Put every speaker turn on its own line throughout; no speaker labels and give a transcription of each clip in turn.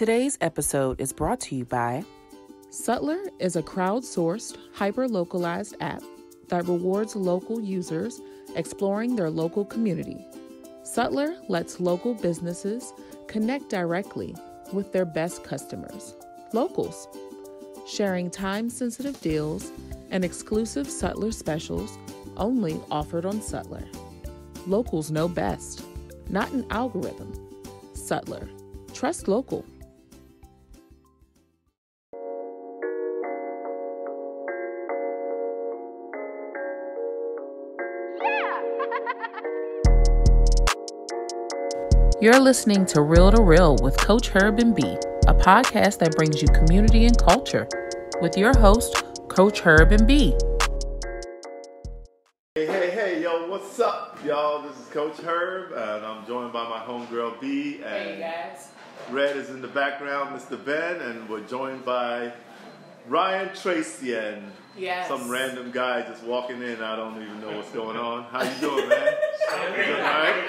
Today's episode is brought to you by
Sutler is a crowdsourced, hyper-localized app that rewards local users exploring their local community. Sutler lets local businesses connect directly with their best customers, locals, sharing time-sensitive deals and exclusive Sutler specials only offered on Sutler. Locals know best, not an algorithm. Sutler. Trust local.
You're listening to Real with Coach Herb and B, a podcast that brings you community and culture with your host, Coach Herb and B.
Hey, yo, what's up, y'all? This is Coach Herb, and I'm joined by my homegirl B. And
Hey, guys.
Red is in the background, Mr. Ben, and we're joined by Ryan Tracy and
Yes.
some random guy just walking in. I don't even know what's going on. How you doing, man? Is it all right?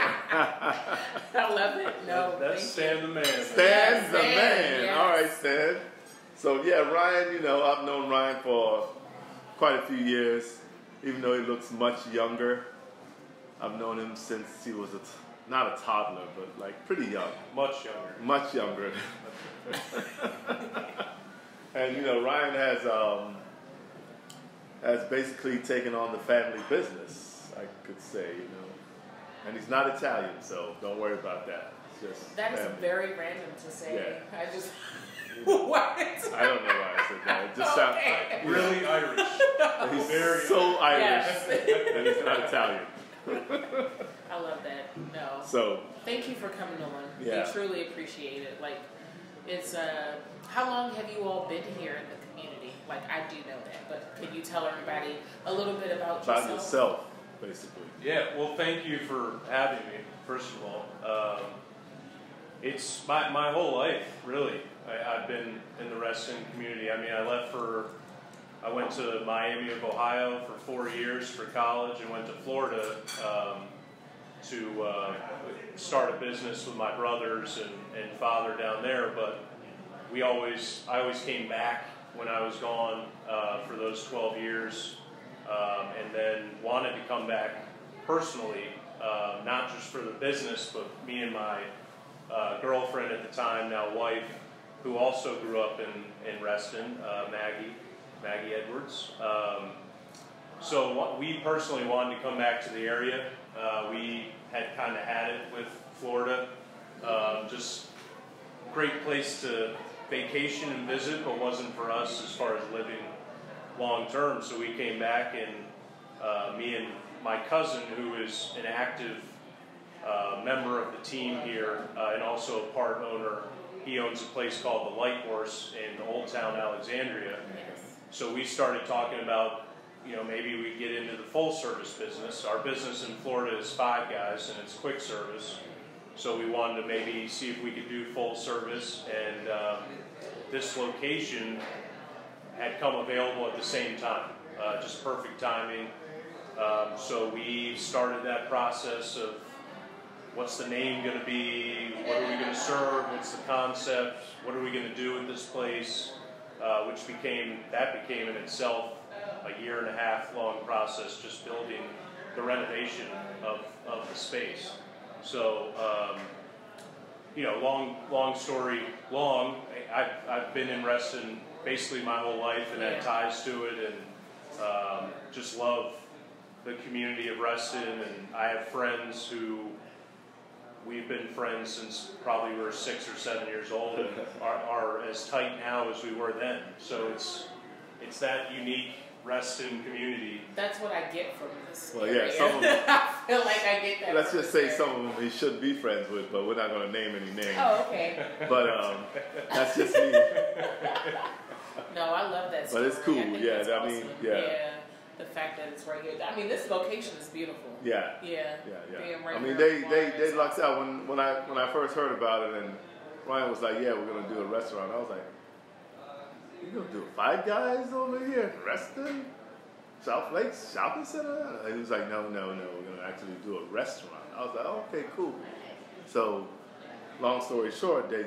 I love it. No,
That's Stan the man.
Stan's the man.
Yes.
All right, Stan. So, yeah, Ryan, I've known Ryan for quite a few years, even though he looks much younger. I've known him since he was not a toddler, but like pretty young.
Much younger.
Much younger. And, Ryan has basically taken on the family business, I could say, And he's not Italian, so don't worry about that. It's just
That is
family.
very random to say.
Yeah.
I just... What?
I don't know why I said that. It just sounds...
Okay.
Really Irish.
He's
Very
so Irish,
Yes.
and he's not Italian.
I love that. No.
So,
Thank you for coming on.
Yeah.
We truly appreciate it. Like, it's, how long have you all been here in the community? Like, I do know that, but can you tell everybody a little bit about
yourself, basically.
Yeah, well, thank you for having me, first of all. It's my whole life, really. I've been in the Reston community. I mean, I went to Miami of Ohio for 4 years for college and went to Florida to start a business with my brothers and father down there. But I always came back when I was gone for those 12 years, and then wanted to come back personally, not just for the business, but me and my girlfriend at the time, now wife, who also grew up in Reston, Maggie Edwards. So we personally wanted to come back to the area. We had kind of had it with Florida. Just great place to vacation and visit, but wasn't for us as far as living long term. So we came back, and me and my cousin, who is an active member of the team here and also a part owner, he owns a place called the Light Horse in Old Town Alexandria.
Yes.
So we started talking about, maybe we get into the full service business. Our business in Florida is 5 guys and it's quick service. So we wanted to maybe see if we could do full service, and this location had come available at the same time, just perfect timing. So we started that process of what's the name going to be, what are we going to serve, what's the concept, what are we going to do with this place, which became in itself a 1.5 year long process, just building the renovation of the space. So, long story long, I've been in Reston basically my whole life and had ties to it, and just love the community of Reston. And I have friends who we've been friends since probably we were 6 or 7 years old, and are as tight now as we were then. So it's that unique Reston community.
That's what I get from this.
Well,
area.
yeah, some of them,
I feel like I get that.
let's
from
just
this
say
area.
some of them he should be friends with, but we're not going to name any names.
Oh, okay.
But that's just me.
No, I love that
But
story.
it's cool,
I think
yeah,
that's
I mean,
awesome.
yeah.
The fact that it's right here. I mean, this location is beautiful.
Yeah.
Yeah.
Yeah.
Being right
I mean,
here on the water
they
is
lucked
awesome.
out when I first heard about it, and Ryan was like, "Yeah, we're gonna do a restaurant." I was like, "You gonna do 5 guys over here in Reston, South Lakes Shopping Center?" And he was like, "No, we're gonna actually do a restaurant." I was like, "Oh, okay, cool." So, long story short, they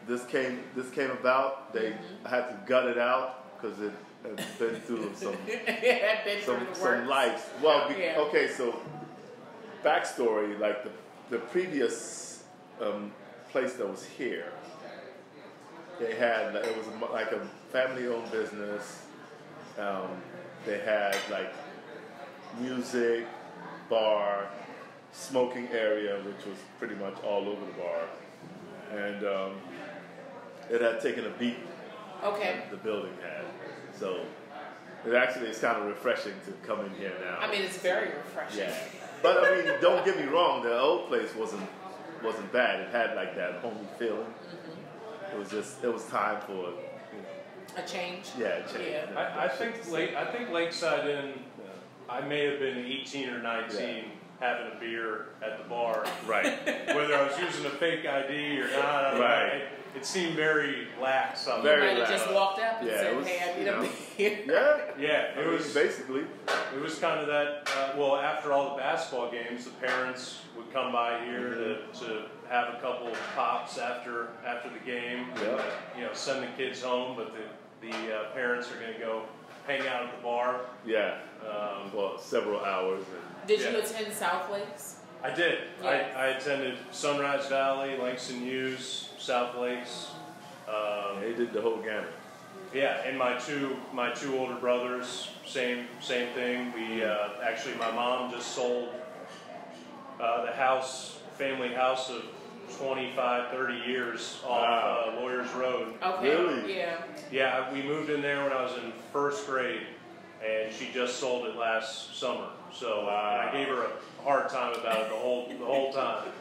this came about. They had to gut it out because it had been through some lives. Well, okay, so backstory, like the previous place that was here, they had, it was like a family-owned business. They had like music, bar, smoking area, which was pretty much all over the bar, and it had taken a beat.
Okay.
The building had, so it actually is kind of refreshing to come in here now.
I mean, it's very refreshing.
Yeah, but I mean, don't get me wrong. The old place wasn't bad. It had like that homey feeling. Mm-hmm. It was time for
a change.
Yeah, a change.
Yeah.
I think Lakeside Inn. I may have been 18 or 19 having a beer at the bar.
Right.
Whether I was using a fake ID or not, I don't know. It seemed very lax.
You might have just walked up and said, "Hey, I need a beer."
Yeah. It was
basically.
It was kind of that. Well, after all the basketball games, the parents would come by here to have a couple of pops after the game.
Yeah.
Send the kids home, but the parents are going to go hang out at the bar.
Yeah. For several hours.
Did you attend South Lakes?
I did.
Yeah.
I attended Sunrise Valley, Langston Hughes, South Lakes.
They did the whole gamut.
Yeah, and my two older brothers, same thing. We actually, my mom just sold the family house of 25, 30 years off Lawyers Road.
Okay.
Really?
Yeah.
Yeah, we moved in there when I was in first grade, and she just sold it last summer. So I gave her a hard time about it the whole time.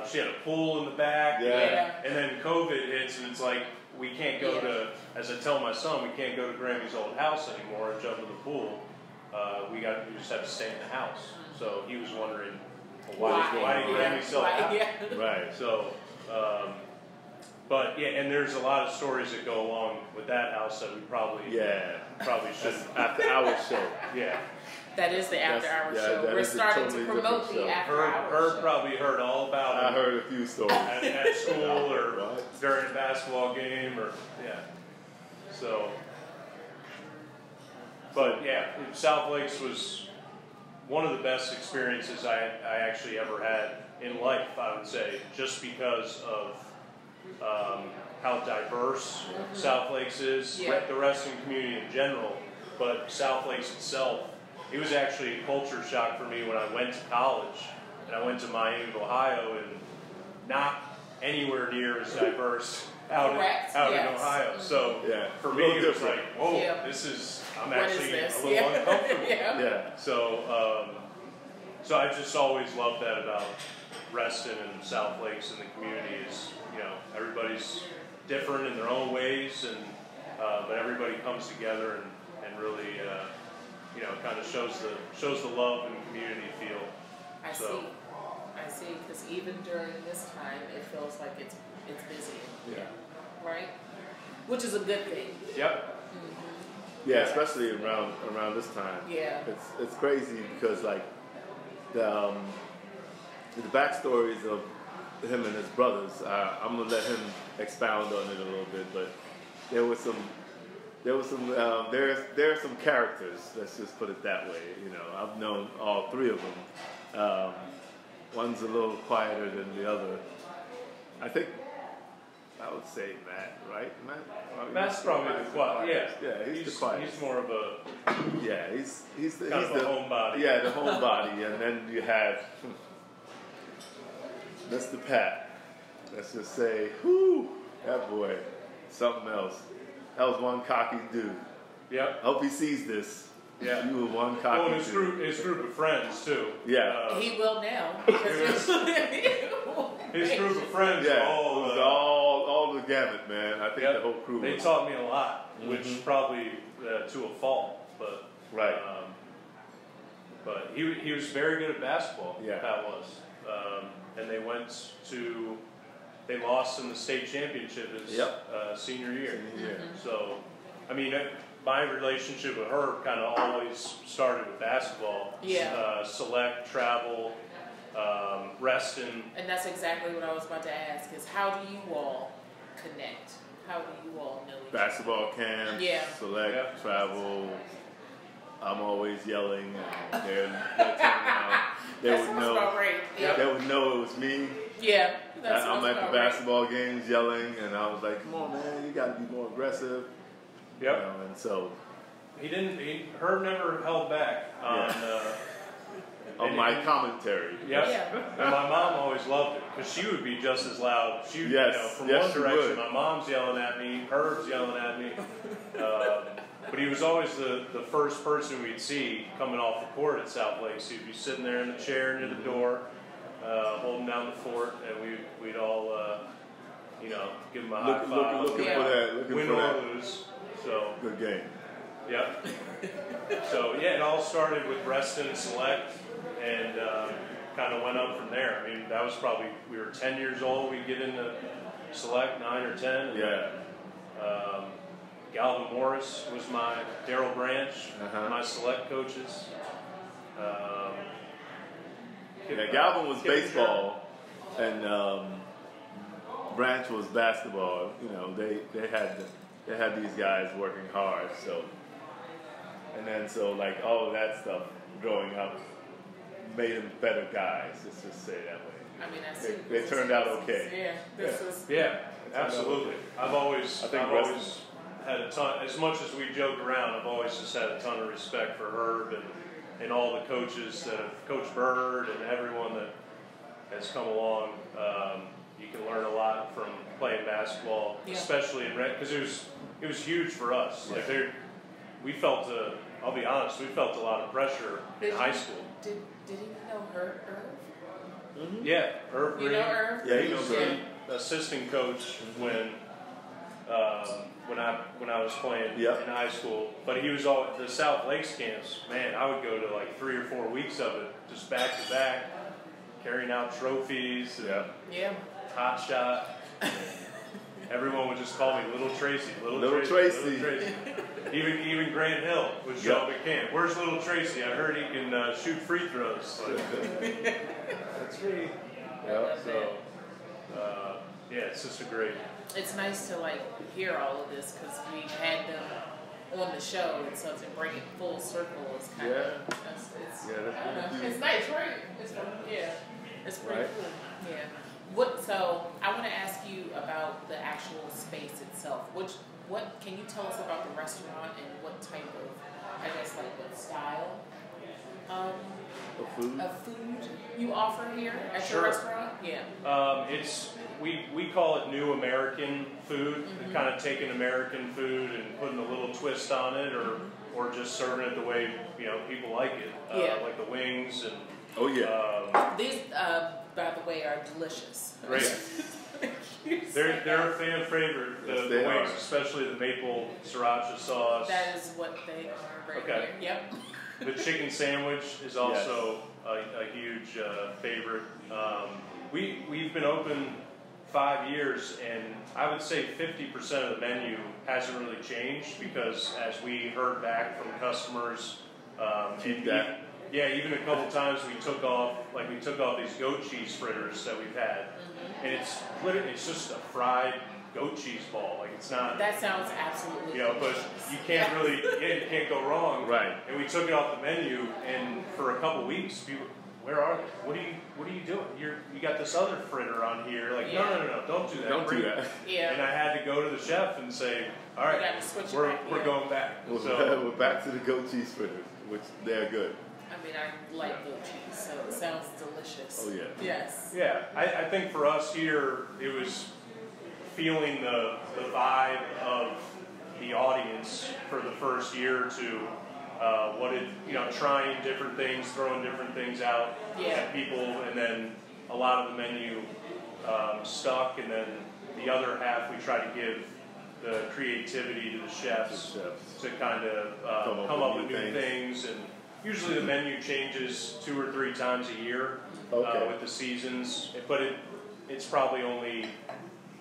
She had a pool in the back, and then COVID hits, and it's like we can't go to. As I tell my son, we can't go to Grammy's old house anymore and jump in the pool. We just have to stay in the house. So he was wondering why did Grammy sell the house?
Yeah.
Right.
So. But yeah, and there's a lot of stories that go along with that house that we probably should
after hour show.
Yeah.
That is the after-hour show. We're starting to promote the after-hour show.
Herb probably heard all about it.
I heard a few stories.
At school or during a basketball game So, but yeah, South Lakes was one of the best experiences I actually ever had in life, I would say, just because of how diverse South Lakes is, the wrestling community in general, but South Lakes itself. It was actually a culture shock for me when I went to college, and I went to Miami, Ohio, and not anywhere near as diverse out in Ohio. So for me, it was like, whoa, I'm actually a little uncomfortable. So I just always loved that about Reston and South Lakes and the community is, everybody's different in their own ways, and but everybody comes together and really, kind of shows the love and community feel.
I see, because even during this time, it feels like it's busy.
Yeah.
Right? Which is a good thing.
Yep.
Mm-hmm.
Yeah, especially around this time.
Yeah.
It's crazy because like the backstories of him and his brothers. I'm gonna let him expound on it a little bit, but there are some characters. Let's just put it that way. I've known all three of them. One's a little quieter than the other. I think I would say Matt, right?
Matt's probably the quiet.
Yeah, he's the quiet.
He's more of a
he's the
homebody.
Yeah, the homebody, and then you have Mr. Pat. Let's just say, that boy, something else. That was one cocky dude.
Yep.
Hope he sees this. Yeah. You were one cocky
dude. His group of friends, too.
Yeah.
He will now.
His group of friends
all the gamut, man. I think the whole crew.
They taught me a lot, which probably to a fault, but
right.
But he was very good at basketball.
Yeah.
Pat was, and they lost in the state championship his senior year. So, I mean, my relationship with her kind of always started with basketball.
Yeah.
Select, travel, Reston.
And that's exactly what I was about to ask, is how do you all
basketball camps, select, travel. I'm always yelling, and they're turning out. They would know.
About right. Yep.
They would know it was me.
Yeah.
I'm at the basketball games yelling, and I was like, "Come on, man, you got to be more aggressive."
Yep.
You know, and so
Herb never held back on
my commentary.
Yes.
Yeah.
And my mom always loved it because she would be just as loud. She would, from one direction.
Would.
My mom's yelling at me, Herb's yelling at me. But he was always the first person we'd see coming off the court at South Lake. So he'd be sitting there in the chair near the door, holding down the fort, and we'd all, give him a high five.
Looking for that.
Win or lose. So
good game.
Yep. So it all started with Reston Select, and kind of went up from there. I mean, that was probably, we were 10 years old. We'd get into Select, 9 or 10. And Galvin Morris was Daryl Branch, my Select coaches.
Galvin was baseball, and Branch was basketball. You know, they had these guys working hard. So, and then like all of that stuff growing up made them better guys. Let's just say it that way.
I mean,
they turned out okay.
Yeah, absolutely. I've always had a ton. As much as we joke around, I've always just had a ton of respect for Herb and all the coaches that have Coach Bird and everyone that has come along. You can learn a lot from playing basketball, especially in Red, because it was huge for us. Like we felt I'll be honest, we felt a lot of pressure in high school.
Did you know Irv?
Mm-hmm. Yeah, Irv.
You know Irv?
Yeah,
he was an assistant coach when I was playing in high school. But he was all the South Lakes camps. Man, I would go to like 3 or 4 weeks of it, just back to back, carrying out trophies. And hot shot. Everyone would just call me Little Tracy. Little Tracy. Even Grant Hill would show up at camp. Where's Little Tracy? I heard he can shoot free throws. That's me. It's just a great.
It's nice to hear all of this because we had them on the show, and so to bring it full circle is kind of it's nice, right? It's pretty cool. Yeah. So I want to ask you about the actual space itself. What can you tell us about the restaurant and what type of, what style of food you offer here at your restaurant? Yeah.
We call it New American Food, kind of taking American food and putting a little twist on it, or just serving it the way people like it, like the wings and.
Oh yeah.
These, by the way, are delicious.
Great. They're a fan favorite. The wings, especially the maple sriracha sauce.
That is what they are right here. Yep.
The chicken sandwich is also a huge favorite. We've been open 5 years, and I would say 50% of the menu hasn't really changed because as we heard back from customers, even a couple times we took off these goat cheese fritters that we've had, and it's just a fried goat cheese ball. Like it's not.
That sounds absolutely.
But you can't really, you can't go wrong.
Right.
And we took it off the menu, and for a couple weeks, people, where are they? What are you doing? You got this other fritter on here. Like no, don't do that.
Don't do that.
Yeah.
And I had to go to the chef and say, all right, we're going back.
We're back to the goat cheese fritters, which they're good.
I mean, I like goat cheese, so it sounds delicious.
Oh yeah.
Yes.
Yeah, I think for us here, it was feeling the vibe of the audience for the first year or two. Trying different things, throwing different things out at people, and then a lot of the menu stuck, and then the other half we try to give the creativity to the chefs to kind of come up with new things. And usually the menu changes 2 or 3 times a year with the seasons, but it's probably only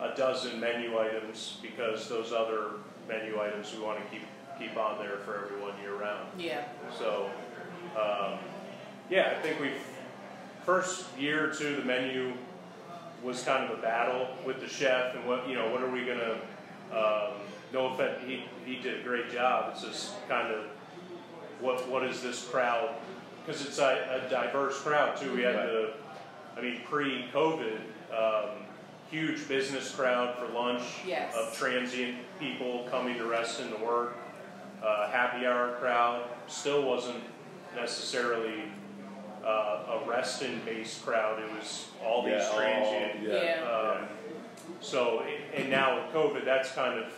a dozen menu items because those other menu items we want to keep on there for everyone year round. Yeah. So, I think first year or two the menu was kind of a battle with the chef and what are we gonna, no offense did a great job. It's just kind of what is this crowd? Because it's a diverse crowd too. We had pre-COVID, huge business crowd for lunch of transient people coming to Reston to work. Happy hour crowd still wasn't necessarily a Reston-based crowd. It was all these transient. So, and now with COVID, that's kind of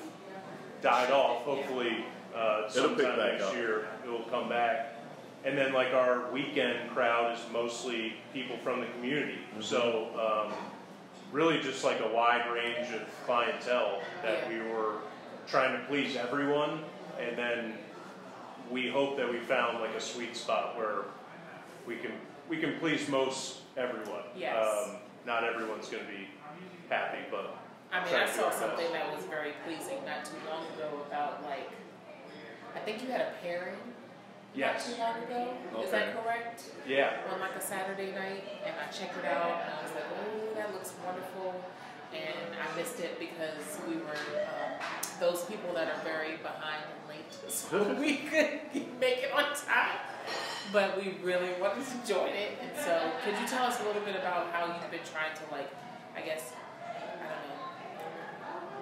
died off. Hopefully, sometime next year it will come back. And then, like, our weekend crowd is mostly people from the community. So, really just like a wide range of clientele that we were trying to please everyone. And then we hope that we found like a sweet spot where we can please most everyone. Not everyone's going to be happy, but
I mean, I saw something that was very pleasing not too long ago about, like, I think you had a pairing not too long ago. Is that correct?
Yeah.
On like a Saturday night, and I checked it out, and I was like, oh, that looks wonderful. And I missed it because we were those people that are very behind and late, so we couldn't make it on time. But we really wanted to join it, and so could you tell us a little bit about how you've been trying to, like, I guess, I don't know,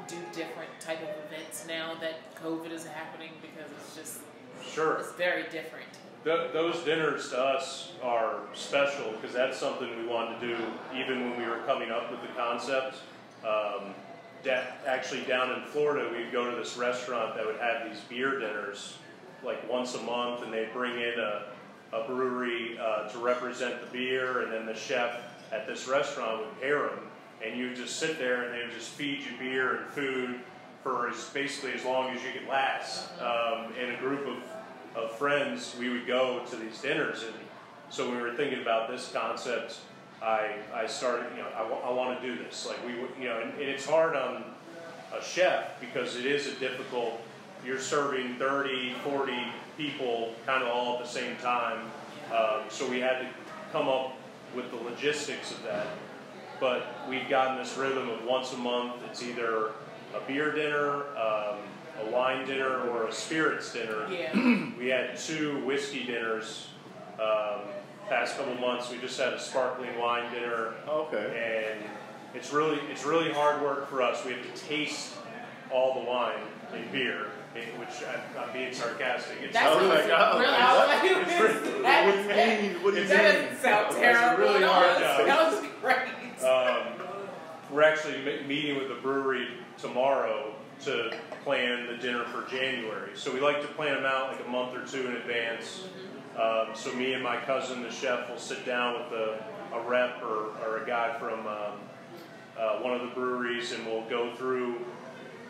do different type of events now that COVID is happening, because it's just it's very different.
Those dinners to us are special because that's something we wanted to do even when we were coming up with the concept. Actually, down in Florida, we'd go to this restaurant that would have these beer dinners like once a month, and they'd bring in a brewery to represent the beer, and then the chef at this restaurant would pair them, and you would just sit there and they would just feed you beer and food for basically as long as you could last. In a group of friends, we would go to these dinners, and so when we were thinking about this concept, I started, I want to do this. Like, and it's hard on a chef because it is a difficult, you're serving 30, 40 people kind of all at the same time. So we had to come up with the logistics of that. But we've gotten this rhythm of once a month, it's either a beer dinner, a wine dinner, or a spirits dinner. We had 2 whiskey dinners. Past couple months, we just had a sparkling wine dinner. And it's really hard work for us. We have to taste all the wine and beer, which I'm being sarcastic. What do you mean? That doesn't sound terrible. It's a really hard job. That was great. We're actually meeting with the brewery tomorrow to plan the dinner for January. So we like to plan them out like a month or 2 in advance. So me and my cousin, the chef, will sit down with a rep or a guy from one of the breweries, and we'll go through,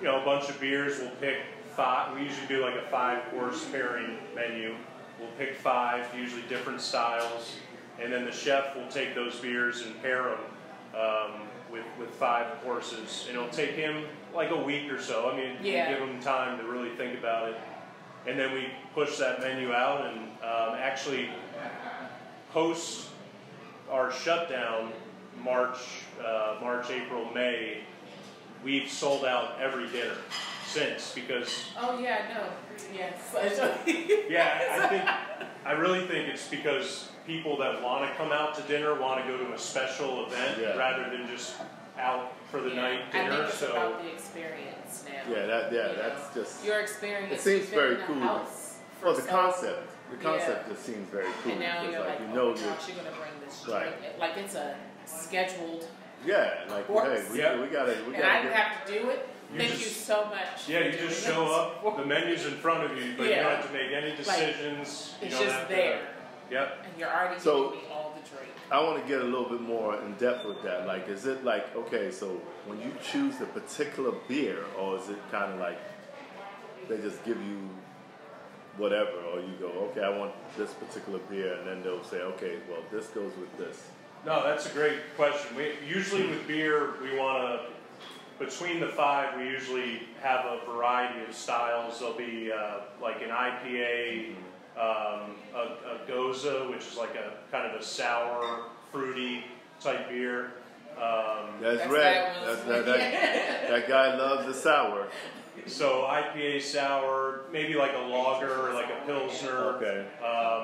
a bunch of beers. We'll pick 5. We usually do like a 5-course pairing menu. We'll pick 5, usually different styles, and then the chef will take those beers and pair them with 5 courses. And it'll take him like a week or so. I mean, we give him time to really think about it. And then we push that menu out, and actually post our shutdown, March, April, May, we've sold out every dinner since, because...
Oh, yeah, no. Yes.
I really think it's because people that want to come out to dinner want to go to a special event rather than just out for the night dinner.
I think it's about the experience now.
That's just...
Your experience.
It seems very cool.
Well,
the concept just seems very cool.
And now you're like,
you're
going to bring this drink. Like, it's a scheduled course.
We gotta
and I have to do it. Thank you so much.
Yeah, you just show up. The menu's in front of you, but you don't have to make any decisions.
It's just there.
Yep.
And you're already giving me all the drink.
I want to get a little bit more in depth with that. Like, is it like, okay, so when you choose a particular beer, or is it kind of like they just give you whatever, or you go, okay, I want this particular beer, and then they'll say, okay, well, this goes with this?
No, that's a great question. Usually with beer, we want to, between the 5, we usually have a variety of styles. There'll be like an IPA, a Goza, which is like a kind of a sour, fruity type beer.
That's red. That guy loves the sour.
So IPA sour, maybe like a lager, like a pilsner.
Okay.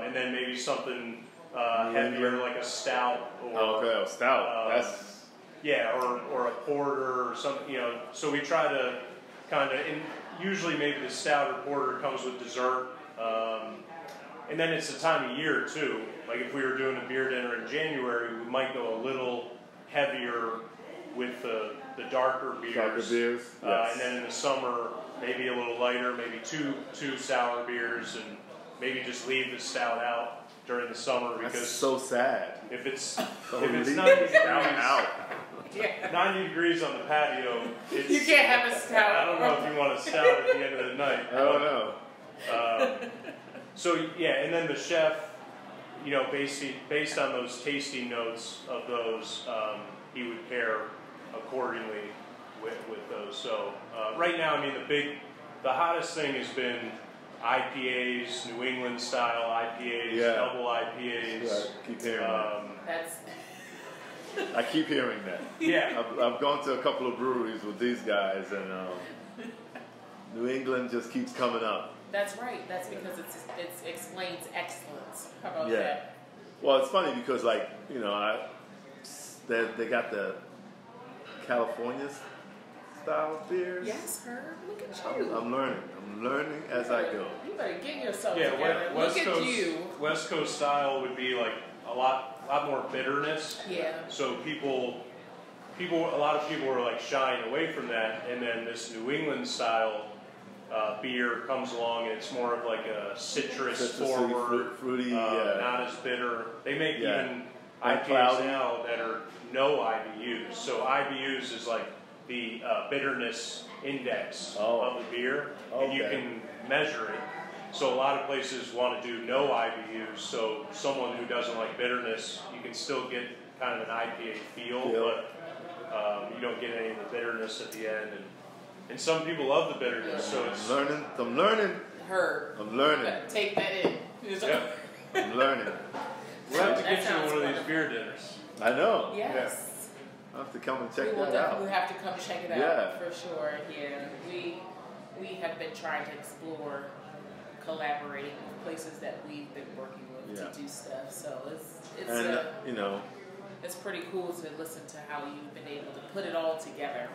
And then maybe something heavier, like a stout. Or,
stout. That's
or a porter or something. So we try to kind of, and usually maybe the stout or porter comes with dessert. And then it's the time of year too. Like if we were doing a beer dinner in January, we might go a little heavier with the darker beers.
Yes.
And then in the summer, maybe a little lighter, maybe two sour beers, and maybe just leave the stout out during the summer because
that's so sad.
If it's 90 degrees
out.
90 degrees on the patio,
you can't have a stout.
I don't know if you want a stout at the end of the night.
I don't know.
And then the chef, based on those tasting notes of those, he would pair accordingly with those. So right now, I mean, the hottest thing has been IPAs, New England style IPAs, double IPAs.
Right. Keep hearing that. I keep hearing that.
Yeah.
I've gone to a couple of breweries with these guys, and New England just keeps coming up.
That's right. That's because it explains excellence. How about that?
Well, it's funny because, they got the California style beers.
Yes, Herb. Look at you.
I'm learning as I go.
You better get yourself together. Look at you.
West Coast style would be like a lot more bitterness.
Yeah.
So a lot of people are like shying away from that, and then this New England style beer comes along, and it's more of like a citrus forward,
fruity,
not as bitter. They make even IPAs now that are no IBUs. So IBUs is like the bitterness index of the beer, and you can measure it. So a lot of places want to do no IBUs. So someone who doesn't like bitterness, you can still get kind of an IPA feel, but you don't get any of the bitterness at the end. And some people love the bitterness, so it's...
I'm learning.
Herb.
I'm learning.
Take that in.
Yep.
I'm learning.
We'll have to get you to one of these beer dinners.
I know.
Yes.
I'll have to come and check
that out. We will definitely have to come check it out for sure. Yeah. We have been trying to explore collaborating with places that we've been working with to do stuff. So it's pretty cool to listen to how you've been able to put it all together.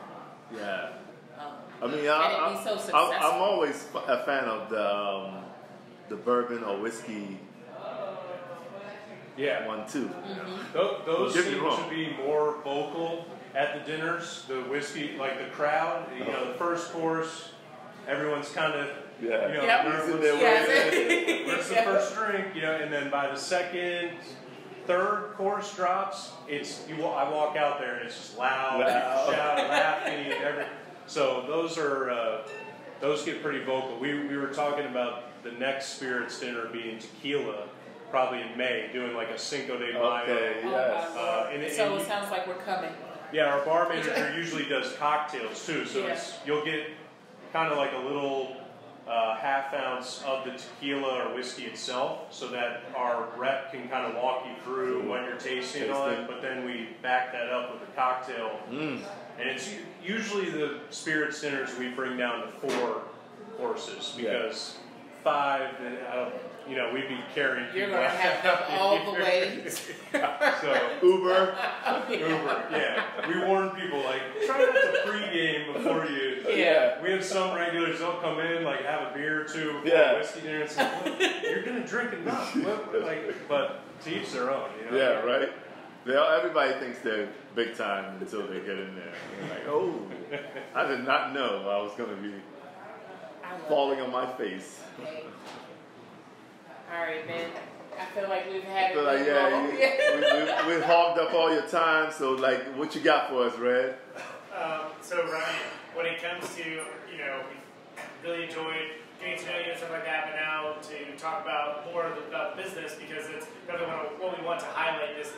Yeah.
And it be so successful.
I'm always a fan of the bourbon or whiskey one too.
Mm-hmm. Those seem to be more vocal at the dinners. The whiskey, like the crowd, the first course, everyone's kind of nervous. Where's the first drink? And then by the second, third course drops, I walk out there and it's just loud. Shout, laughing, So those get pretty vocal. We were talking about the next spirits dinner being tequila, probably in May, doing like a Cinco de Mayo.
Okay, yes.
So it sounds like we're coming.
Yeah, our bar manager usually does cocktails too, so you'll get kind of like a little half ounce of the tequila or whiskey itself, so that our rep can kind of walk you through what you're tasting on, but then we back that up with a cocktail. And it's usually the spirits dinners we bring down to 4 courses, because 5, we'd be carrying people.
You're going to have them all the way.
So
Uber,
we warn people, try not to pregame before you. We have some regulars, they'll come in, have a beer or two before whiskey dinner, and say, you're going to drink enough. But to each their own,
Yeah, right? Everybody thinks they're big time until they get in there. They're like, I did not know I was going to be falling on my face.
Okay. All right, man. I feel like we've had it.
We hogged up all your time, so what you got for us, Red?
So Ryan, when it comes to, we really enjoyed getting to know you and stuff like that, but now to talk about more about business, because it's really what we want to highlight this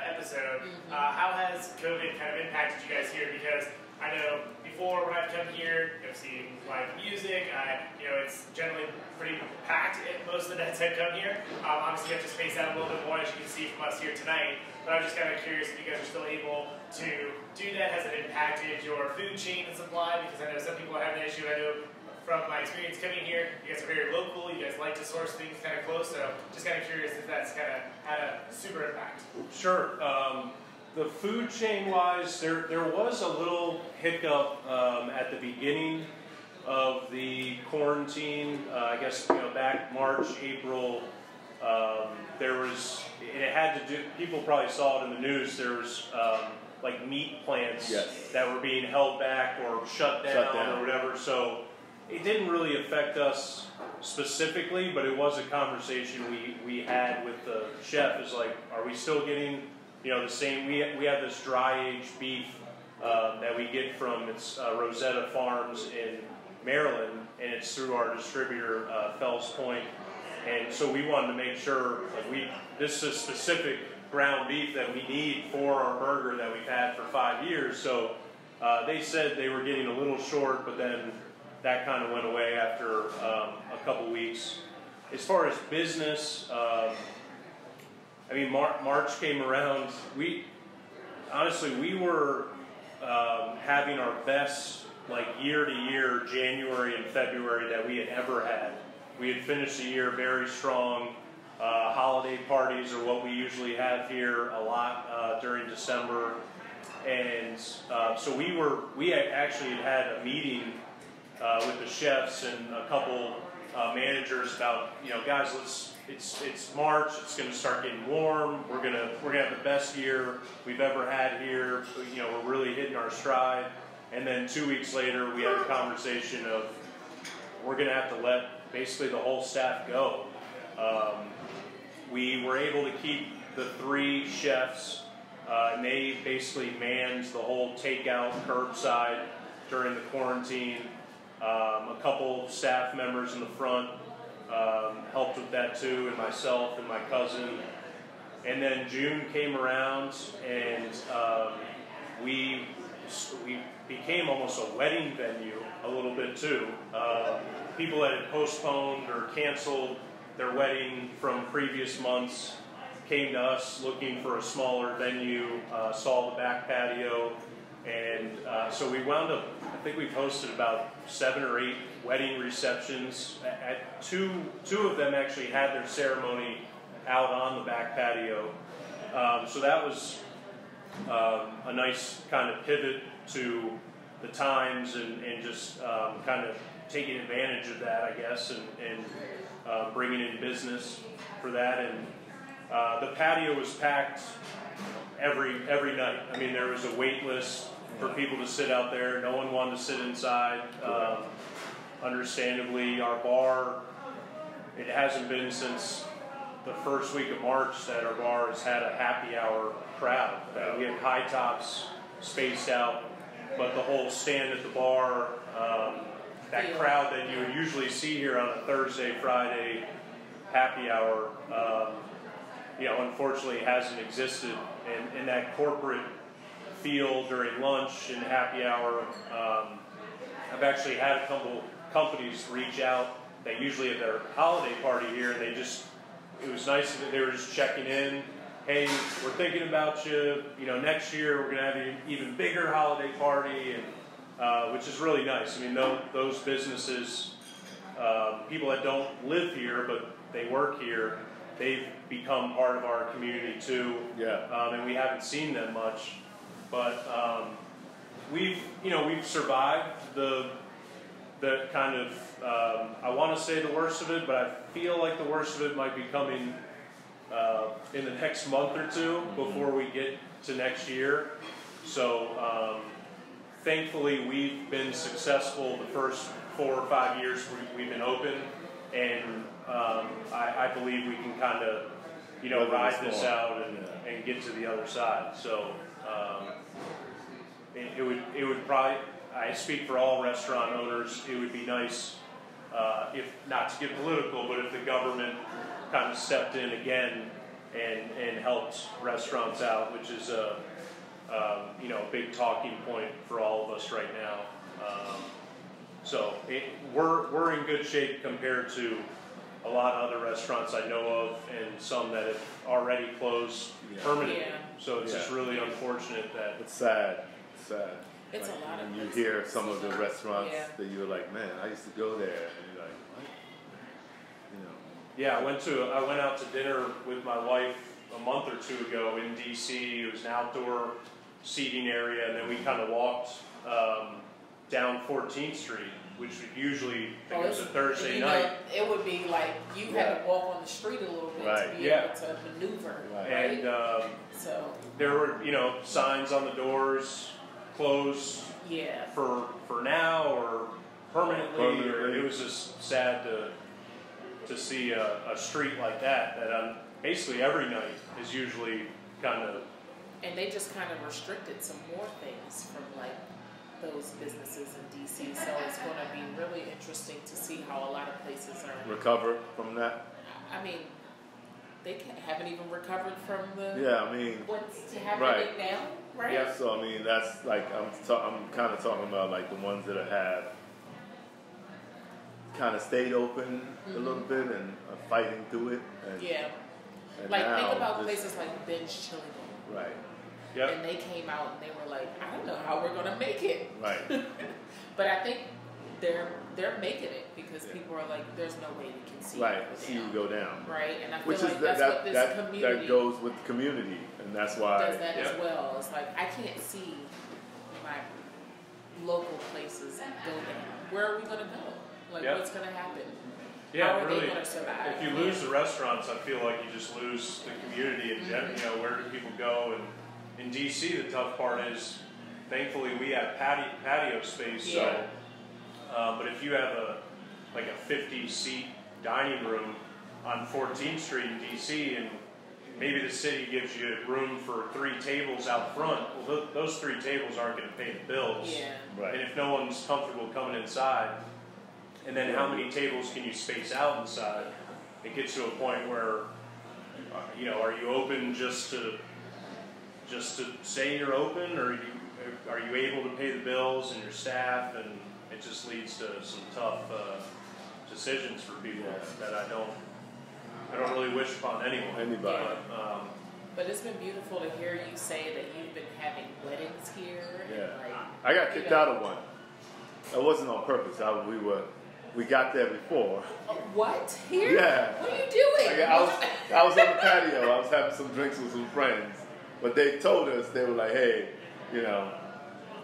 episode. How has COVID kind of impacted you guys here? Because I know before when I've come here, I've seen live music. It's generally pretty packed at most of the nights I've come here. Obviously, you have to space out a little bit more, as you can see from us here tonight. But I'm just kind of curious if you guys are still able to do that. Has it impacted your food chain and supply? Because I know some people are having an issue. I know from my experience coming here, you guys are very local. You guys like to source things kind of close. So just kind of curious if that's kind of had a super impact.
Sure. The food chain wise, there was a little hiccup at the beginning of the quarantine. I guess back March, April. There was, it had to do. People probably saw it in the news. There was like meat plants that were being held back or shut down or whatever. So it didn't really affect us specifically, but it was a conversation we had with the chef. Is like, are we still getting the same? We have this dry aged beef that we get from Rosetta Farms in Maryland, and it's through our distributor Fells Point. And so we wanted to make sure this is specific ground beef that we need for our burger that we've had for 5 years. So they said they were getting a little short, but then that kind of went away after a couple weeks. As far as business, March came around. We were having our best year to year January and February that we had ever had. We had finished the year very strong. Holiday parties are what we usually have here a lot during December, and so we actually had a meeting with the chefs and a couple managers about guys, it's March, it's going to start getting warm. We're gonna have the best year we've ever had here. We're really hitting our stride. And then 2 weeks later, we had a conversation of we're going to have to let basically the whole staff go. We were able to keep the 3 chefs, and they basically manned the whole takeout curbside during the quarantine. A couple staff members in the front helped with that too, and myself and my cousin. And then June came around, and we became almost a wedding venue a little bit too. People that had postponed or canceled their wedding from previous months came to us looking for a smaller venue, saw the back patio, and so we wound up, I think we've hosted about 7 or 8 wedding receptions. At two of them actually had their ceremony out on the back patio. So that was a nice kind of pivot to the times and just kind of taking advantage of that, I guess, and bringing in business for that. And the patio was packed every night. I mean, there was a wait list for people to sit out there. No one wanted to sit inside. Understandably, our bar, it hasn't been since the first week of March that our bar has had a happy hour crowd. We have high tops spaced out, but the whole stand at the bar, that crowd that you would usually see here on a Thursday, Friday happy hour, unfortunately hasn't existed. And in that corporate feel during lunch and happy hour, I've actually had a couple companies reach out. They usually have their holiday party here, and it was nice that they were just checking in. Hey, we're thinking about you. Next year we're going to have an even bigger holiday party, and which is really nice. I mean, those businesses, people that don't live here but they work here, they've become part of our community too. Yeah. And we haven't seen them much, but we've survived the kind of I want to say the worst of it, but I feel like the worst of it might be coming in the next month or two before we get to next year. So thankfully we've been successful the first 4 or 5 years we've been open, and I believe we can kind of ride this out and get to the other side. So it would probably, I speak for all restaurant owners, it would be nice if, not to get political, but if the government kind of stepped in again and helped restaurants out, which is a big talking point for all of us right now. So we're in good shape compared to a lot of other restaurants I know of, and some that have already closed permanently.
Yeah.
So it's just really unfortunate that
It's sad. It's sad.
It's
like,
a lot of
you
places.
hear some of the restaurants
Yeah.
that you're like, man, I used to go there, and you're like, what? You know.
Yeah, I went out to dinner with my wife a month or two ago in DC. It was an outdoor seating area, and then we kind of walked down 14th Street, which would usually, I think it was a Thursday night.
It would be like you had to walk on the street a little bit to be able to maneuver.
Right.
And
so
there were, signs on the doors, closed for now or permanently. Or it was just sad to see a street like that on basically every night is usually kind of.
And they just kind of restricted some more things from like those businesses in DC, so it's going to be really interesting to see how a lot of places are
Recover from that.
I mean, they haven't even recovered from the what's happening now, right?
Yeah. So I mean, that's like I'm kind of talking about like the ones that have kind of stayed open a little bit and are fighting through it. And, and
like
now
think about places like Ben's Chili Bowl.
Right.
Yep.
And they came out and they were like, I don't know how we're going to make it.
Right.
But I think they're making it because people are like, there's no way we can see
you go down.
Right. And I feel
Which
like
is
that's what this community
that goes with the community, and that's why
does that as well. It's like I can't see my local places go down. Where are we going to go? Like what's going to happen?
Yeah,
how are
really.
they going to survive?
If you lose the restaurants, I feel like you just lose the community in general. Where do people go? And in DC, the tough part is, thankfully, we have patio space. So, but if you have a 50-seat dining room on 14th Street in DC, and maybe the city gives you room for 3 tables out front, well, those 3 tables aren't going to pay the bills.
Yeah.
Right.
And if no one's comfortable coming inside, and then how many tables can you space out inside? It gets to a point where, are you open just to say you're open, or are you able to pay the bills and your staff? And it just leads to some tough decisions for people that I don't really wish upon anyone.
Anybody.
But it's been beautiful to hear you say that you've been having weddings here.
Yeah.
And
I got kicked out of one. It wasn't on purpose. We got there before.
What? Here?
Yeah.
What are you doing?
I was on the patio. I was having some drinks with some friends. But they told us, they were like, hey,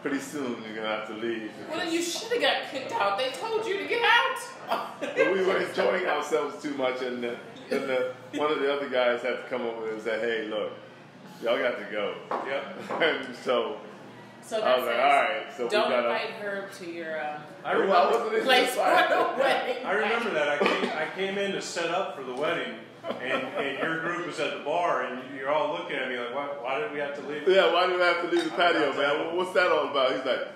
pretty soon you're going to have to leave.
Well, then you should have got kicked out. They told you to get out.
But we were enjoying ourselves too much, and one of the other guys had to come over and say, hey, look, y'all got to go.
Yep.
And so I was like, all right. So
don't
we
invite her to your
I remember,
place for the wedding.
I remember that. I came in to set up for the wedding, and your group was at the bar, and you're all looking at me like, why did we have to leave?
Yeah, why do we have to leave the patio, man? What's that all about? He's like,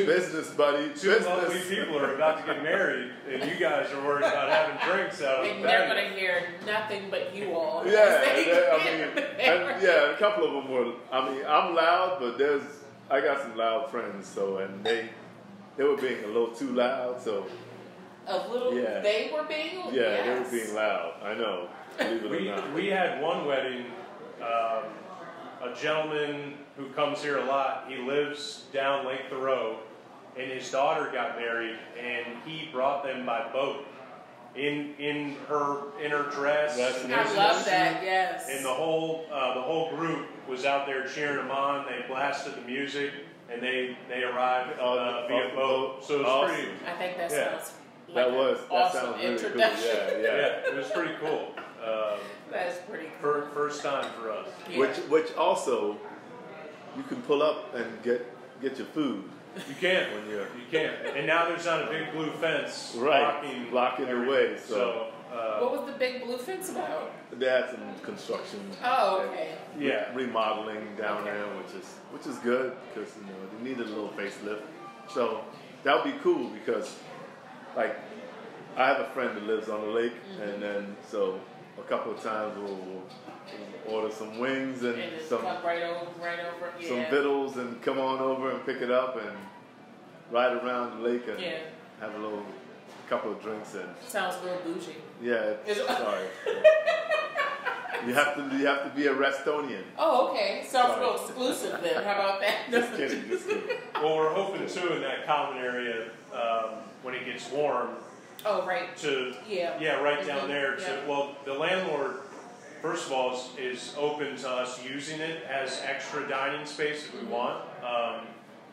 business, buddy.
Two lovely people are about to get married, and you guys are worried about having drinks out of the
And
patio.
they're going to hear nothing but you all.
Yeah, a couple of them were. I'm loud, but I got some loud friends, and they were being a little too loud, so.
A little.
Yeah.
They were being.
Yeah, they were being loud. I know. Believe it or not.
We had one wedding. A gentleman who comes here a lot. He lives down Lake Thoreau, and his daughter got married, and he brought them by boat in her dress.
I love that. Yes.
And the whole group was out there cheering them on. They blasted the music, and they arrived via boat. So it was
awesome.
pretty.
I think that sounds.
That
awesome
sounds really
introduction.
cool. Yeah.
It was pretty cool.
That's pretty cool.
First time for us.
Yeah. Which also, you can pull up and get your food.
You can. And now there's not a big blue fence
blocking the way. So
what was the big blue fence about?
They had some construction.
Oh, okay.
Remodeling down there, which is good because they needed a little facelift. So that would be cool because, like, I have a friend that lives on the lake, and then so a couple of times we'll order some wings and
And
some
come right over, yeah.
some victuals and come on over and pick it up and ride around the lake and have a couple of drinks and.
Sounds real bougie.
Yeah, sorry. You have to be a Restonian.
Oh, okay. Sounds real exclusive then. How about that?
Just kidding.
Well, we're hoping too in that common area when it gets warm.
Oh, right.
Right down there. Well, the landlord, first of all, is open to us using it as extra dining space if we want.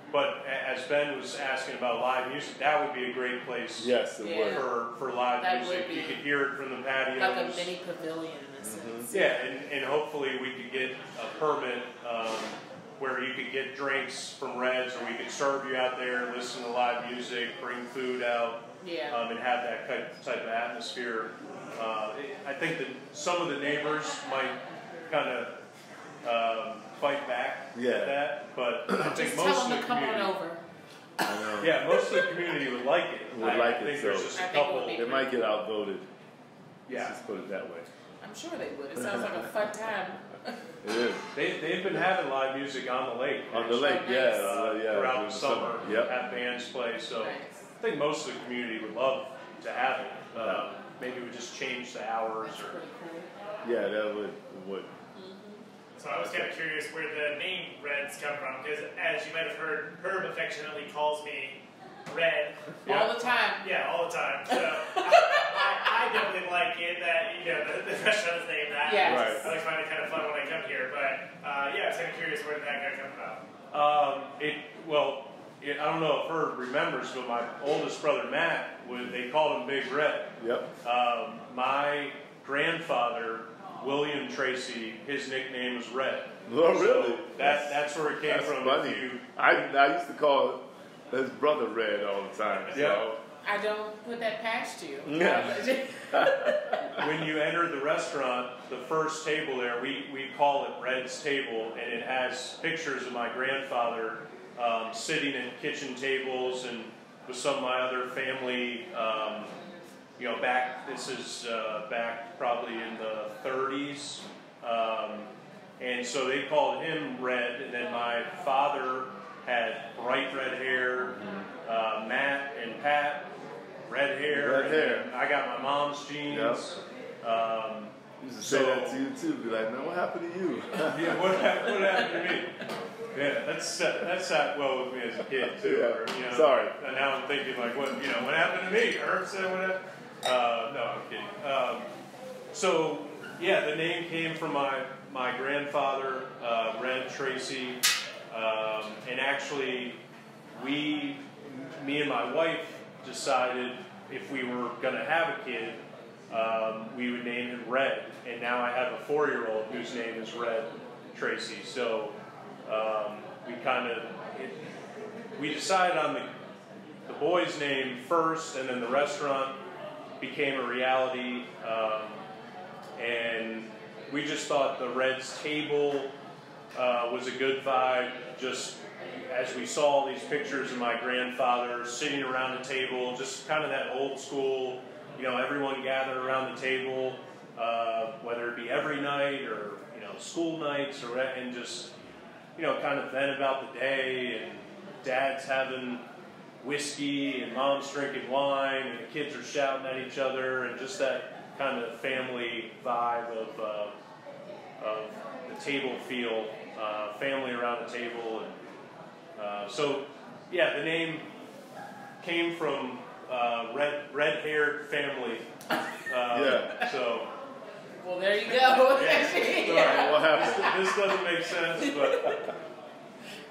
But as Ben was asking about live music, that would be a great place.
Yes, it would.
For live music. You could hear it from the patios.
Like a mini pavilion in a sense.
Yeah, and hopefully we could get a permit where you could get drinks from Reds, or we could serve you out there, listen to live music, bring food out, and have that type of atmosphere. I think that some of the neighbors might kind of fight back at that, but I think most of the community.
Over.
I know.
Yeah, most of the community would like it. I think there's just a couple.
They might get outvoted.
Yeah.
Let's just put it that way.
I'm sure they would. It sounds like a fun time.
It is.
They've been having live music on the lake.
On the lake,
throughout the summer,
Yep.
at bands play. So
Nice.
I think most of the community would love to have it. Maybe we just change the hours
That's
or.
pretty cool.
Yeah, that would.
So I was kind of curious where the name Reds come from, because as you might have heard, Herb affectionately calls me Red.
All the time.
Yeah, all the time. So I definitely like it that the restaurant is named that.
Yes.
Right.
I always find it kind of fun when I come here, but I was kind of curious where did that guy come from.
I don't know if Herb remembers, but my oldest brother Matt, they called him Big Red.
Yep.
My grandfather, William Tracy, his nickname was Red.
Oh, really?
So that's where it came
That's
from.
funny. I used to call his brother Red all the time. So.
I don't put that past you.
Yeah.
When you enter the restaurant, the first table there, we call it Red's Table, and it has pictures of my grandfather sitting at kitchen tables and with some of my other family. This is back probably in the 30s. And so they called him Red, and then my father had bright red hair, Matt and Pat, red hair.
Red hair.
I got my mom's jeans.
Yep. Used to say that to you too. Be like, man, what happened to you?
Yeah, what happened to me? Yeah, that sat well with me as a kid too.
Yeah. Sorry.
And now I'm thinking like, what happened to me? Herb said what happened? No, I'm kidding. The name came from my grandfather, Red Tracy, and actually, me and my wife decided if we were going to have a kid, we would name him Red. And now I have a 4-year-old whose name is Red Tracy. So we decided on the boy's name first, and then the restaurant became a reality. And we just thought the Red's Table was a good vibe. Just as we saw these pictures of my grandfather sitting around the table, just kind of that old school, everyone gathered around the table, whether it be every night or school nights, and just kind of vent about the day, and dad's having whiskey and mom's drinking wine, and the kids are shouting at each other, and just that kind of family vibe of the table feel, family around the table. And the name came from red-haired family.
Well, there you go.
Sorry, what happened?
This doesn't make sense, but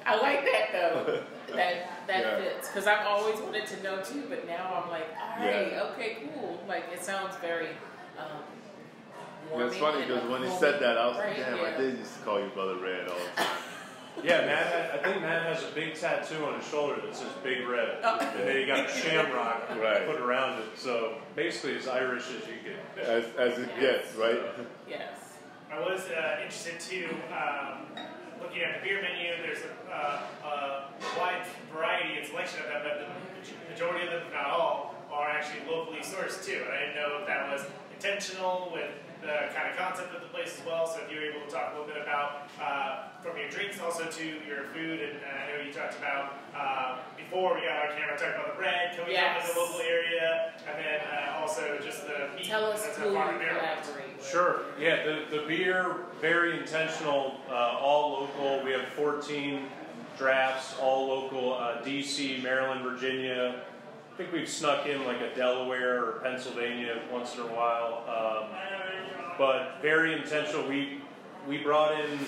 I like that though. That fits, because I've always wanted to know too, but now I'm like, all right, okay, cool. Like it sounds very warming.
It's funny because when he said that, I was like, damn, I did used to call you Brother Red all the time.
Yeah, I think Matt has a big tattoo on his shoulder that says Big Red. And then he got a shamrock put around it. So basically as Irish as you get.
As it gets, right?
Yes.
I was interested too, looking at the beer menu, there's a wide variety and selection of them, but the majority of them, if not all, are actually locally sourced too. And I didn't know if that was intentional with the kind of concept of the place as well. So if you were able to talk a little bit about from your drinks also to your food, and I know you talked about before we got on camera, talked about the bread coming from the local area, and then also just the meat.
Tell us who you collaborate with.
Sure. Yeah, the beer, very intentional, all local. We have 14 drafts, all local, DC, Maryland, Virginia. I think we've snuck in like a Delaware or Pennsylvania once in a while. But very intentional. We brought in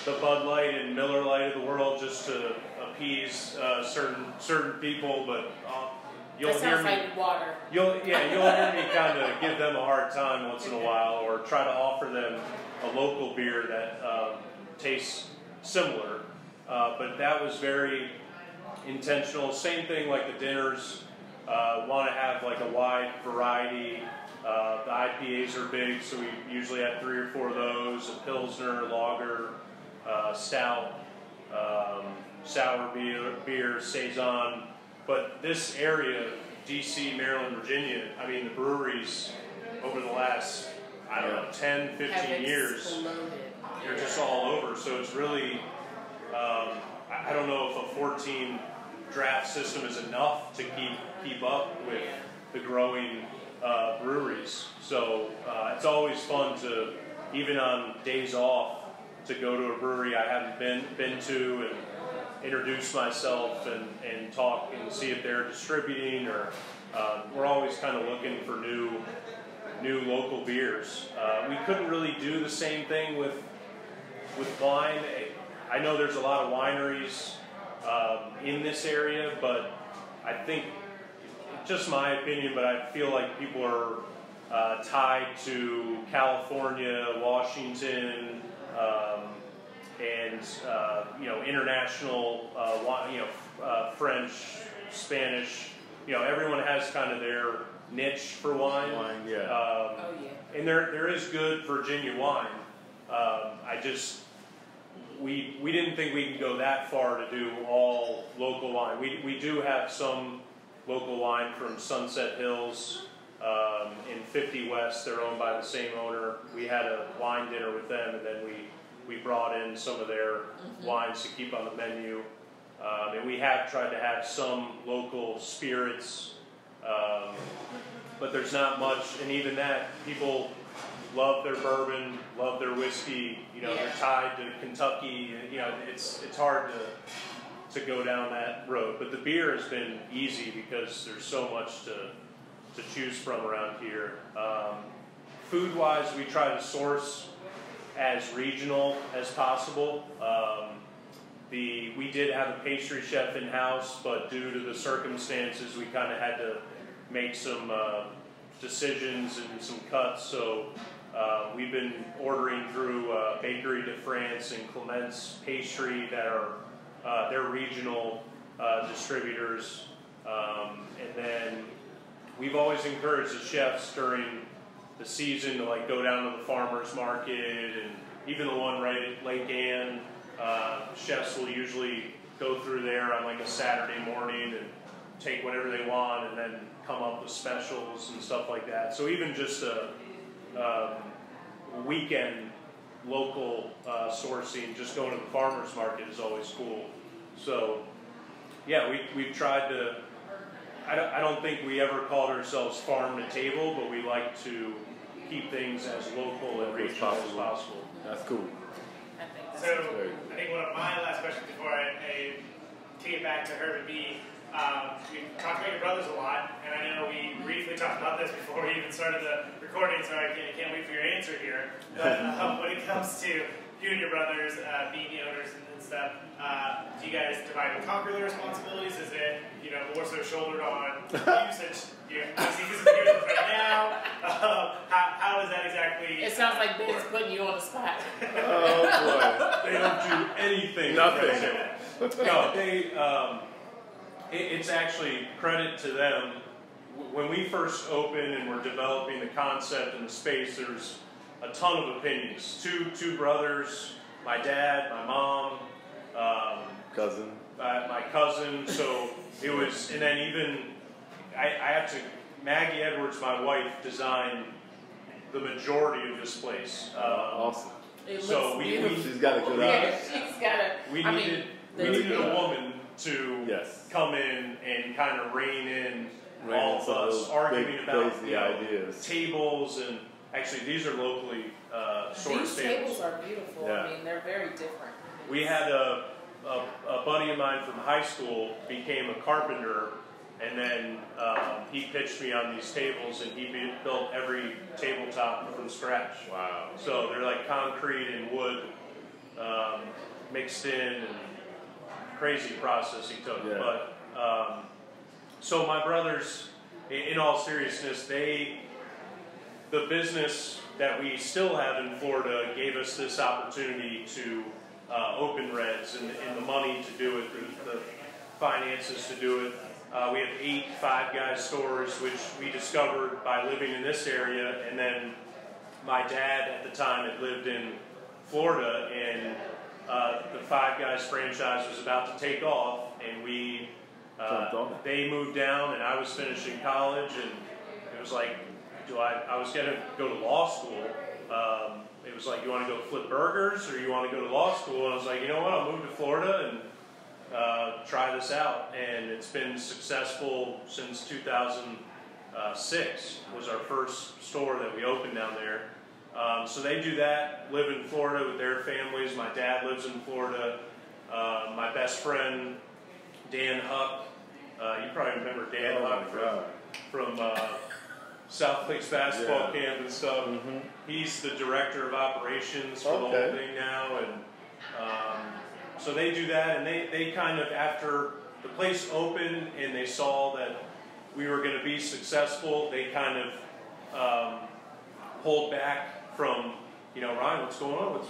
the Bud Light and Miller Lite of the world just to appease certain people, but you'll
that sounds like water.
You'll hear me kind of give them a hard time once in a while, or try to offer them a local beer that tastes similar. But that was very intentional. Same thing like the dinners. Want to have like a wide variety. The IPAs are big, so we usually have 3 or 4 of those: a Pilsner, lager, stout, sour beer, saison. But this area, DC, Maryland, Virginia, I mean, the breweries over the last, 10, 15 years, they're just all over. So it's really, I don't know if a 14 draft system is enough to keep up with the growing breweries. So it's always fun to, even on days off, to go to a brewery I haven't been to and introduce myself and talk and see if they're distributing, or we're always kind of looking for new local beers. We couldn't really do the same thing with wine. I know there's a lot of wineries in this area, but I think, just my opinion, but I feel like people are tied to California, Washington, and international, French, Spanish. Everyone has kind of their niche for wine. And there is good Virginia wine. We didn't think we could go that far to do all local wine. We do have some local wine from Sunset Hills in 50 West. They're owned by the same owner. We had a wine dinner with them, and then we brought in some of their wines to keep on the menu. And we have tried to have some local spirits, but there's not much. And even that, people love their bourbon, love their whiskey. They're tied to Kentucky. It's hard to go down that road. But the beer has been easy because there's so much to choose from around here. Food-wise, we try to source as regional as possible. We did have a pastry chef in-house, but due to the circumstances, we kind of had to make some decisions and some cuts. So we've been ordering through Bakery de France and Clement's Pastry that are their regional distributors. And then we've always encouraged the chefs during the season to go down to the farmer's market, and even the one right at Lake Ann. Chefs will usually go through there on a Saturday morning and take whatever they want, and then come up with specials and stuff like that. So even just a weekend local sourcing, just going to the farmer's market is always cool. So yeah, we've tried to. I don't think we ever called ourselves farm to table, but we like to keep things as local and regional as possible.
That's cool.
So I think one of my last questions before I kick it back to her would be, we talked about your brothers a lot, and I know we briefly talked about this before we even started the recording, so I can't wait for your answer here. But when it comes to you and your brothers being the owners and stuff, do you guys divide and conquer the responsibilities? Is it more so shouldered on you, since obviously this is here right now? How is that exactly?
It sounds like Ben's putting you on the spot.
Oh boy,
they don't do anything.
Nothing.
No, it's actually credit to them. When we first opened and were developing the concept and the space, there's a ton of opinions. Two brothers, my dad, my mom,
cousin,
my cousin. So it was, and then even I had to. Maggie Edwards, my wife, designed the majority of this place.
Awesome.
So
she's got a good eye.
She's got a.
We needed a woman to come in and kind of rein in all of us arguing about ideas, tables, and actually these are locally sourced
These tables are beautiful.
Yeah.
I mean, they're very different.
We had a buddy of mine from high school became a carpenter, and then he pitched me on these tables, and he built every tabletop from scratch.
Wow.
So they're like concrete and wood mixed in, and crazy process he took.
Yeah.
But so my brothers, in all seriousness, the business that we still have in Florida gave us this opportunity to open Reds and the money to do it, the finances to do it. We have 8 Five Guys stores, which we discovered by living in this area, and then my dad at the time had lived in Florida, and the Five Guys franchise was about to take off, and they moved down, and I was finishing college, and it was like, I was going to go to law school. It was like, you want to go flip burgers or you want to go to law school? And I was like, you know what, I'll move to Florida and try this out. And it's been successful since 2006 was our first store that we opened down there. So they do that, live in Florida with their families. My dad lives in Florida. My best friend, Dan Huck, you probably remember Dan Huck from South Lakes basketball camp and stuff. Mm-hmm. He's the director of operations for the whole thing now, and so they do that. And they kind of, after the place opened and they saw that we were going to be successful, they kind of pulled back from, Ryan, what's going on?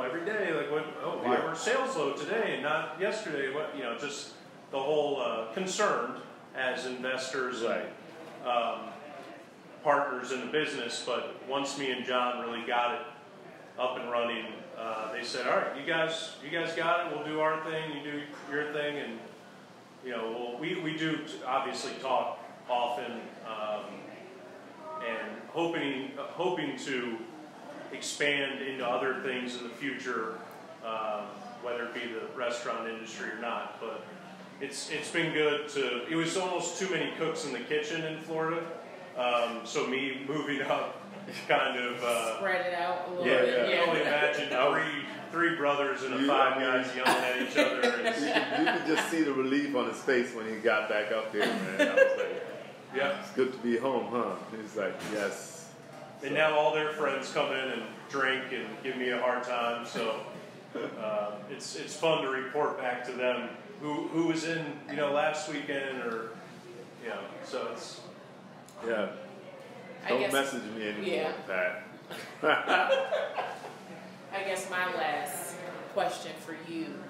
Every day, like, why were sales low today and not yesterday? Just the whole concerned as investors. Right. And, partners in the business, but once me and John really got it up and running, they said, all right, you guys got it, we'll do our thing, you do your thing, and we do obviously talk often, and hoping to expand into other things in the future, whether it be the restaurant industry or not, but it's been good it was almost too many cooks in the kitchen in Florida. So me moving up kind of
spread it out a little bit.
Yeah, you can only imagine three brothers and a Five Guys yelling at each other.
You could just see the relief on his face when he got back up there, man. I was like, yeah, it's good to be home, huh? He's like, yes.
And now all their friends come in and drink and give me a hard time. So it's fun to report back to them who was in last weekend or so it's.
Yeah. Don't message me anymore, Pat.
I guess my last question for you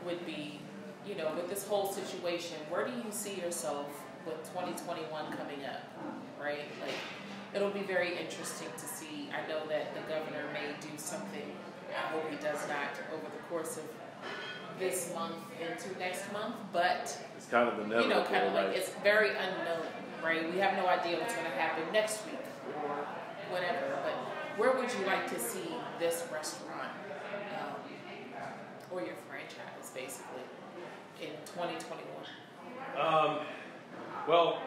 would be, with this whole situation, where do you see yourself with 2021 coming up, right? Like, it'll be very interesting to see. I know that the governor may do something. I hope he does not over the course of this month into next month, but
it's kind of inevitable.
Kind of like it's very unknown. Right, we have no idea what's going to happen next week or whatever. But where would you like to see this restaurant or your franchise, basically, in 2021?
Well,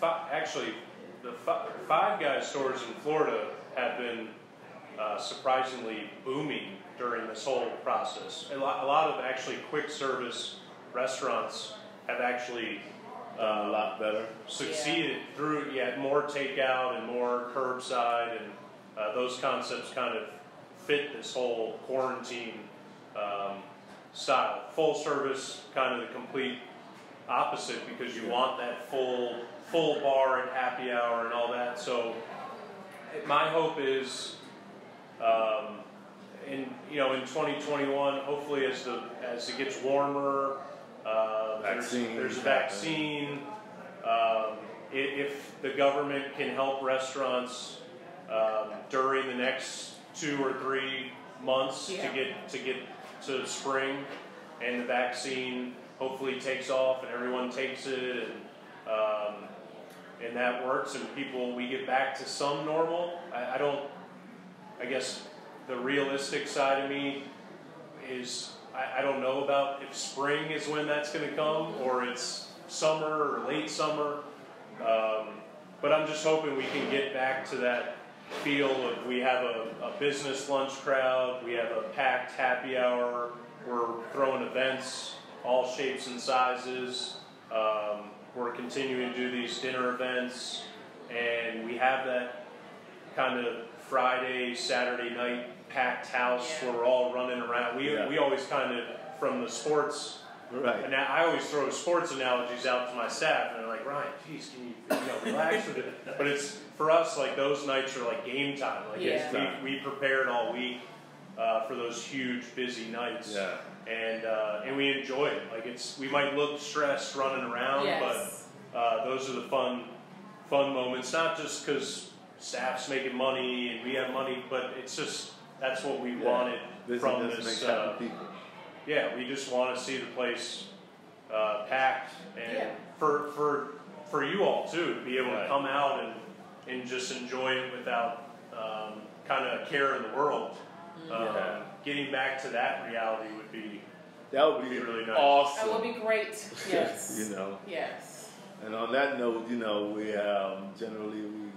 actually, the Five Guys stores in Florida have been surprisingly booming during this whole process. A lot of actually quick service restaurants have actually
a lot better.
Succeeded through more takeout and more curbside, and those concepts kind of fit this whole quarantine style. Full service, kind of the complete opposite, because you want that full bar and happy hour and all that. So my hope is in 2021, hopefully as it gets warmer, there's a vaccine. If the government can help restaurants during the next 2 or 3 months to get to spring, and the vaccine hopefully takes off and everyone takes it, and and that works, and we get back to some normal. I guess the realistic side of me is I don't know about if spring is when that's going to come, or it's summer or late summer. But I'm just hoping we can get back to that feel of we have a business lunch crowd, we have a packed happy hour, we're throwing events, all shapes and sizes. We're continuing to do these dinner events, and we have that kind of Friday, Saturday night packed house where we're all running around. We always kind of, from the sports,
right.
And I always throw sports analogies out to my staff, and they're like, Ryan, geez, can you relax with it? But it's, for us, like, those nights are like game time. Like, we prepared all week for those huge, busy nights.
Yeah.
And we enjoy it. Like, we might look stressed running around, but those are the fun moments. Not just because staff's making money and we have money, but it's just that's what we wanted from this. Yeah, we just want to see the place packed, and for you all too, to be able to come out and just enjoy it without kind of a care in the world. Getting back to that reality would be really nice.
Awesome.
That would be great. Yes.
You know.
Yes.
And on that note, we generally we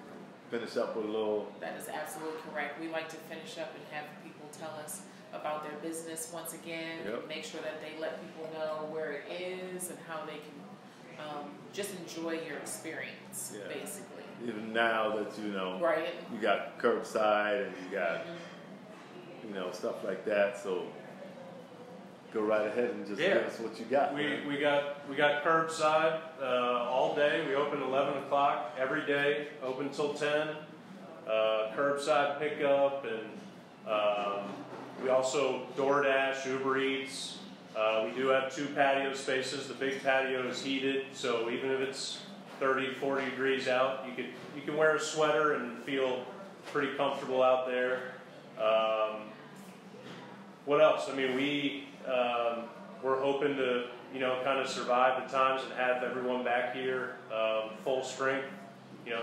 finish up with a little.
That is absolutely correct. We like to finish up and have people tell us about their business once again. Make sure that they let people know where it is and how they can just enjoy your experience, basically.
Even now that
right.
You got curbside and you got stuff like that. So go right ahead and just give us what you got.
We got curbside all day. We open 11 o'clock every day, open till 10. Curbside pickup, and we also DoorDash, Uber Eats. We do have 2 patio spaces. The big patio is heated, so even if it's 30, 40 degrees out, you can wear a sweater and feel pretty comfortable out there. What else? I mean, we're hoping to kind of survive the times and have everyone back here full strength,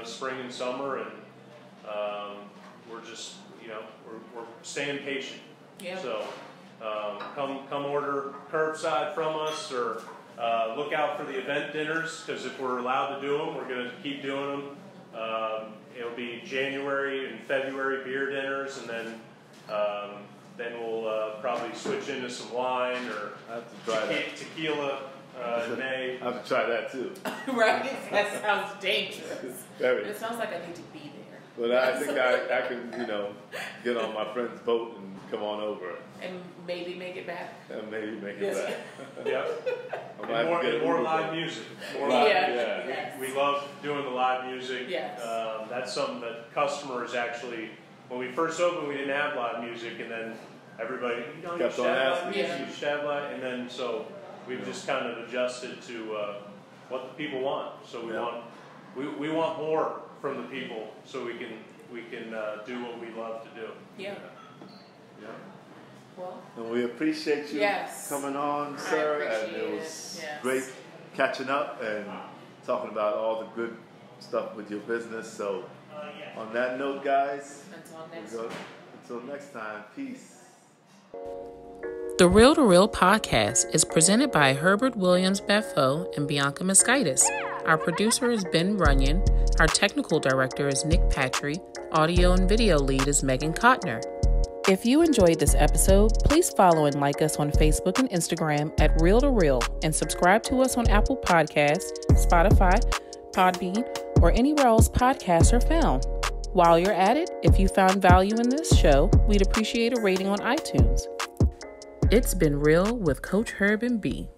spring and summer, and we're just we're staying patient.
Yeah.
So come order curbside from us, or look out for the event dinners, because if we're allowed to do them, we're going to keep doing them. It'll be January and February beer dinners, and then we'll probably switch into some wine or
I have to try
tequila in May.
I have to try that too.
Right? That sounds dangerous. It sounds like I need to be there.
But I think I can, get on my friend's boat and come on over.
And maybe make it back.
And maybe make it back.
Yep. And more live music. More live music.
Yes.
We love doing the live music.
Yes.
That's something that customers actually, when we first opened, we didn't have live music, and then everybody, you should have live music, you should have live, and then so we've just kind of adjusted to what the people want. So we want more from the people, so we can do what we love to do.
Yeah.
Yeah.
Well.
And we appreciate you coming on, sir. And it was great catching up and talking about all the good stuff with your business. So on that note, guys, until next time, peace.
The Real to Real podcast is presented by Herbert Williams Beffo and Bianca Mosquitis. Our producer is Ben Runyon. Our technical director is Nick Patry. Audio and video lead is Megan Kottner. If you enjoyed this episode, please follow and like us on Facebook and Instagram at Real to Real, and subscribe to us on Apple Podcasts, Spotify, Podbean, or anywhere else podcasts are found. While you're at it, if you found value in this show, we'd appreciate a rating on iTunes. It's been real with Coach Herb and B.